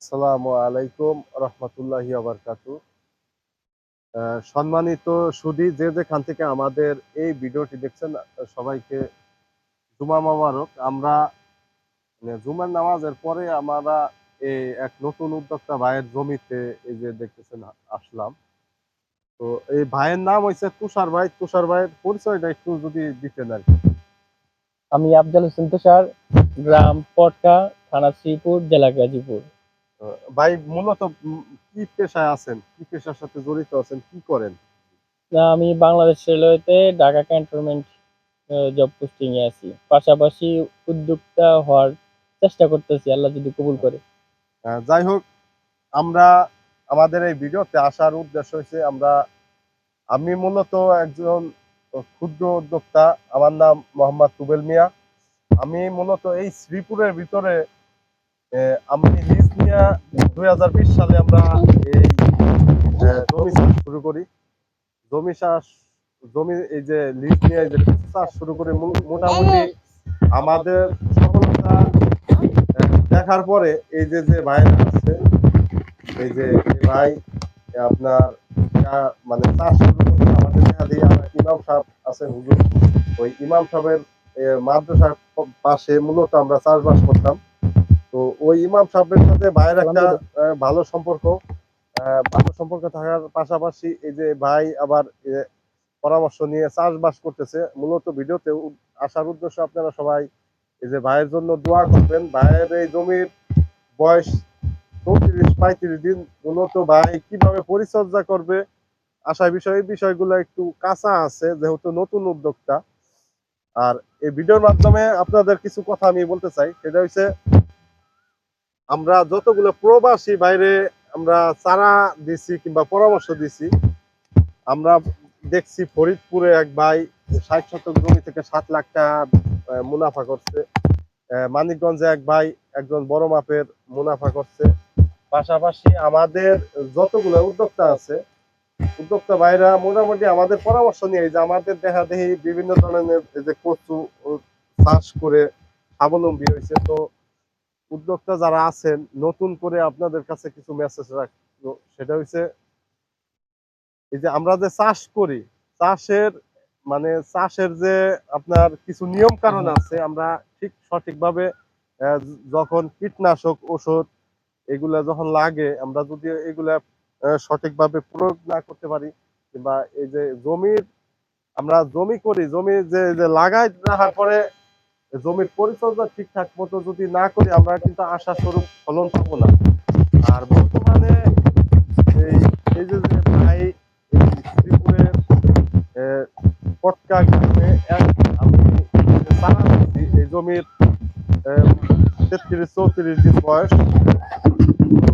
আসসালামু আলাইকুম রহমতুল্লাহি বারাকাতু। সম্মানিত সুধী, যে যেখান থেকে আমাদের এই ভিডিওটি দেখছেন, সবাইকে জুমা মোবারক। আমরা জুমার নামাজের পরে আমরা এই এক নতুন উদ্যোক্তা ভাইয়ের জমিতে এই যে দেখতেছেন আসলাম। তো এই ভাইয়ের নাম হয়েছে তুষার ভাই। তুষার ভাইয়ের পরিচয়টা একটু যদি দিতেন আর কি। আমি আফজাল হোসেন তুষার, গ্রাম পটকা, থানা শ্রীপুর, জেলা গাজীপুর। ভাই মূলত কি পেশায় আছেন, কি পেশার সাথে জড়িত আছেন, কি করেন? আমি বাংলাদেশ রেলওয়েতে ঢাকা ক্যান্টনমেন্ট জব পোস্টিং এ আছি। পাশাপাশি উদ্যোক্তা হওয়ার চেষ্টা করতেছি, আল্লাহ যদি কবুল করে। যাই হোক, আমরা আমাদের এই ভিডিওতে আসার উদ্দেশ্য হচ্ছে আমি মূলত একজন ক্ষুদ্র উদ্যোক্তা। আমার নাম মোহাম্মদ রুবেল মিয়া। আমি মূলত এই শ্রীপুরের ভিতরে আমি লিজ নিয়ে 2020 সালে আমরা এই জমি চাষ শুরু করি। জমি চাষ জমি এই যে লিজ নিয়ে যে চাষ শুরু করি, মোটামুটি আমাদের সফলতা দেখার পরে এই যে যে ভাইরা আছে, এই যে ভাই আপনার মানে চাষ শুরু করছে আমাদের দেখা দিয়ে। ইমাম সাহেব আছেন হুজুর, ওই ইমাম সাহেবের মাদ্রাসার পাশে মূলত আমরা চাষবাস করতাম। তো ওই ইমাম সাহেবের সাথে ভাইয়ের একটা ভালো সম্পর্ক। ভালো সম্পর্ক থাকার পাশাপাশি এই যে ভাই আবার পরামর্শ নিয়ে চাষবাস করতেছে। মূলত ভিডিওতে আসার উদ্দেশ্য আপনারা সবাই এই যে ভাইয়ের জন্য দোয়া করবেন। ভাইয়ের এই জমির বয়স 34-35 দিন। মূলত ভাই কিভাবে পরিচর্যা করবে, এই বিষয়গুলো একটু কাঁচা আছে যেহেতু নতুন উদ্যোক্তা। আর এই ভিডিওর মাধ্যমে আপনাদের কিছু কথা আমি বলতে চাই, সেটা হচ্ছে আমরা যতগুলো প্রবাসী বাইরে আমরা চারা দিছি কিংবা পরামর্শ দিছি, আমরা দেখছি ফরিদপুরে এক ভাই 60 শতক জমি থেকে 7 লাখ টাকা মুনাফা করছে। মানিকগঞ্জে এক ভাই একজন বড় মাপের মুনাফা করছে। পাশাপাশি আমাদের যতগুলো উদ্যোক্তা আছে, উদ্যোক্তা ভাইরা মোটামুটি আমাদের পরামর্শ নিয়ে যে আমাদের দেখা দেখি বিভিন্ন ধরনের যে কচু চাষ করে স্বাবলম্বী হয়েছে। তো উদ্যোক্তা যারা আছেন, নতুন করে আপনাদের কাছে কিছু মেসেজ রাখলো, সেটা হচ্ছে এই যে আমরা যে চাষ করি, চাষের চাষের যে আপনার কিছু নিয়ম কানুন আছে, আমরা ঠিক সঠিকভাবে যখন কীটনাশক ওষুধ এগুলা যখন লাগে, আমরা যদি এগুলা সঠিকভাবে প্রয়োগ না করতে পারি, কিংবা এই যে আমরা জমি করি, জমি যে লাগাই রাখার পরে জমির পরিচর্যা ঠিকঠাক মতো যদি না করি, আমরা কিন্তু আশাস্বরূপ ফলন পাবো না। আর বর্তমানে এই এই যে যে ভাই এই শ্রীপুরের পটকা গ্রামে আমি চারা দিচ্ছি, এই জমির 33-34 দিন বয়স। তো